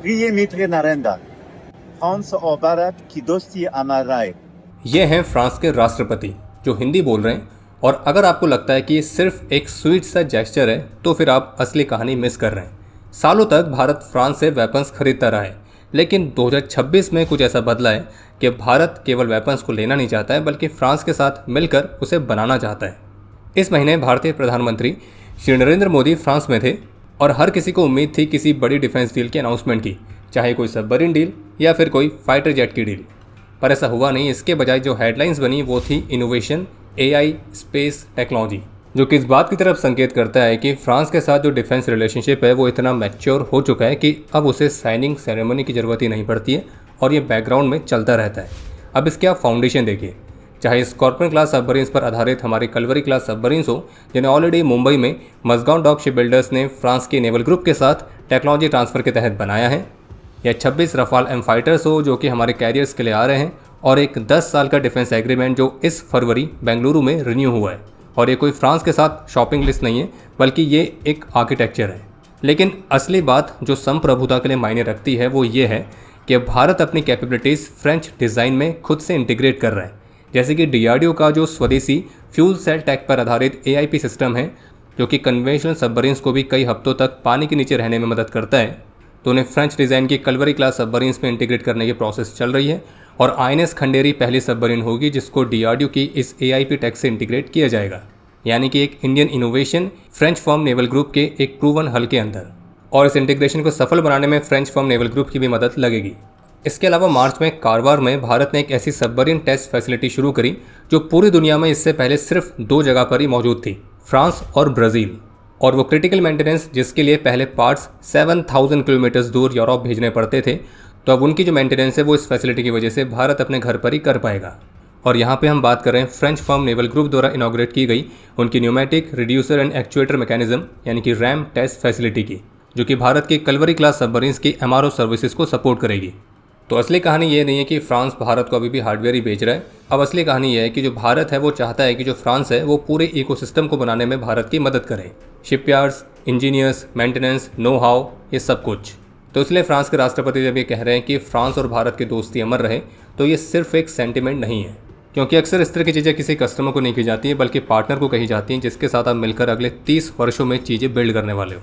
प्रिय मित्र नरेंद्र, फ्रांस और भारत की दोस्ती अमर रहे। ये हैं फ्रांस के राष्ट्रपति जो हिंदी बोल रहे हैं। और अगर आपको लगता है कि ये सिर्फ एक स्वीट सा जेस्चर है तो फिर आप असली कहानी मिस कर रहे हैं। सालों तक भारत फ्रांस से वेपन्स खरीदता रहा है, लेकिन 2026 में कुछ ऐसा बदला है कि भारत केवल वेपन्स को लेना नहीं चाहता है बल्कि फ्रांस के साथ मिलकर उसे बनाना चाहता है। इस महीने भारतीय प्रधानमंत्री श्री नरेंद्र मोदी फ्रांस में थे और हर किसी को उम्मीद थी किसी बड़ी डिफेंस डील की अनाउंसमेंट की, चाहे कोई सबमरीन डील या फिर कोई फाइटर जेट की डील। पर ऐसा हुआ नहीं। इसके बजाय जो हेडलाइंस बनी वो थी इनोवेशन, एआई, स्पेस टेक्नोलॉजी, जो कि इस बात की तरफ संकेत करता है कि फ्रांस के साथ जो डिफेंस रिलेशनशिप है वो इतना मैच्योर हो चुका है कि अब उसे साइनिंग सेरेमनी की ज़रूरत ही नहीं पड़ती है और ये बैकग्राउंड में चलता रहता है। अब इसके आप फाउंडेशन देखिए, चाहे स्कॉर्पियन क्लास सबमरीन्स पर आधारित हमारी कलवरी क्लास सबमरीन्स हो, जिन्हें ऑलरेडी मुंबई में मजगांव डॉक शिप बिल्डर्स ने फ्रांस के नेवल ग्रुप के साथ टेक्नोलॉजी ट्रांसफर के तहत बनाया है, या 26 रफाल एम फाइटर्स हो जो कि हमारे कैरियर्स के लिए आ रहे हैं, और एक 10 साल का डिफेंस एग्रीमेंट जो इस फरवरी बेंगलुरु में रिन्यू हुआ है। और ये कोई फ्रांस के साथ शॉपिंग लिस्ट नहीं है बल्कि ये एक आर्किटेक्चर है। लेकिन असली बात जो संप्रभुता के लिए मायने रखती है वो ये है कि भारत अपनी कैपेबिलिटीज़ फ्रेंच डिज़ाइन में खुद से इंटीग्रेट कर रहा है। जैसे कि डीआरडीओ का जो स्वदेशी फ्यूल सेल टैक पर आधारित एआईपी सिस्टम है जो कि कन्वेंशनल सबमरीन्स को भी कई हफ्तों तक पानी के नीचे रहने में मदद करता है, तो उन्हें फ्रेंच डिज़ाइन की कलवरी क्लास सबमरीन्स में इंटीग्रेट करने की प्रोसेस चल रही है। और आईएनएस खंडेरी पहली सबमरीन होगी जिसको डीआरडीओ की इस एआईपी टैक से इंटीग्रेट किया जाएगा, यानी कि एक Indian innovation French firm naval group के एक प्रूवन हल के अंदर। और इस इंटीग्रेशन को सफल बनाने में फ्रेंच फर्म नेवल ग्रुप की भी मदद लगेगी। इसके अलावा मार्च में कारवार में भारत ने एक ऐसी सबमरीन टेस्ट फैसिलिटी शुरू करी जो पूरी दुनिया में इससे पहले सिर्फ 2 जगह पर ही मौजूद थी, फ्रांस और ब्राज़ील। और वो क्रिटिकल मेंटेनेंस जिसके लिए पहले पार्ट्स 7000 किलोमीटर दूर यूरोप भेजने पड़ते थे, तो अब उनकी जो मेंटेनेंस है वो इस फैसिलिटी की वजह से भारत अपने घर पर ही कर पाएगा। और यहाँ पे हम बात कर रहे हैं फ्रेंच फर्म नेवल ग्रुप द्वारा इनॉग्रेट की गई उनकी pneumatic reducer and actuator mechanism यानी कि रैम टेस्ट फैसिलिटी की, जो कि भारत की कलवरी क्लास सबमरीन्स की एमआरओ सर्विसेज को सपोर्ट करेगी। तो असली कहानी ये नहीं है कि फ्रांस भारत को अभी भी हार्डवेयर ही बेच रहा है। अब असली कहानी ये है कि जो भारत है वो चाहता है कि जो फ्रांस है वो पूरे इकोसिस्टम को बनाने में भारत की मदद करे, shipyards, engineers, maintenance, know how, ये सब कुछ। तो इसलिए फ्रांस के राष्ट्रपति जब ये कह रहे हैं कि फ्रांस और भारत की दोस्ती अमर रहे, तो ये सिर्फ एक सेंटिमेंट नहीं है, क्योंकि अक्सर इस तरह की चीज़ें किसी कस्टमर को नहीं की जाती है बल्कि पार्टनर को कही जाती हैं जिसके साथ आप मिलकर अगले 30 वर्षों में चीज़ें बिल्ड करने वाले हो।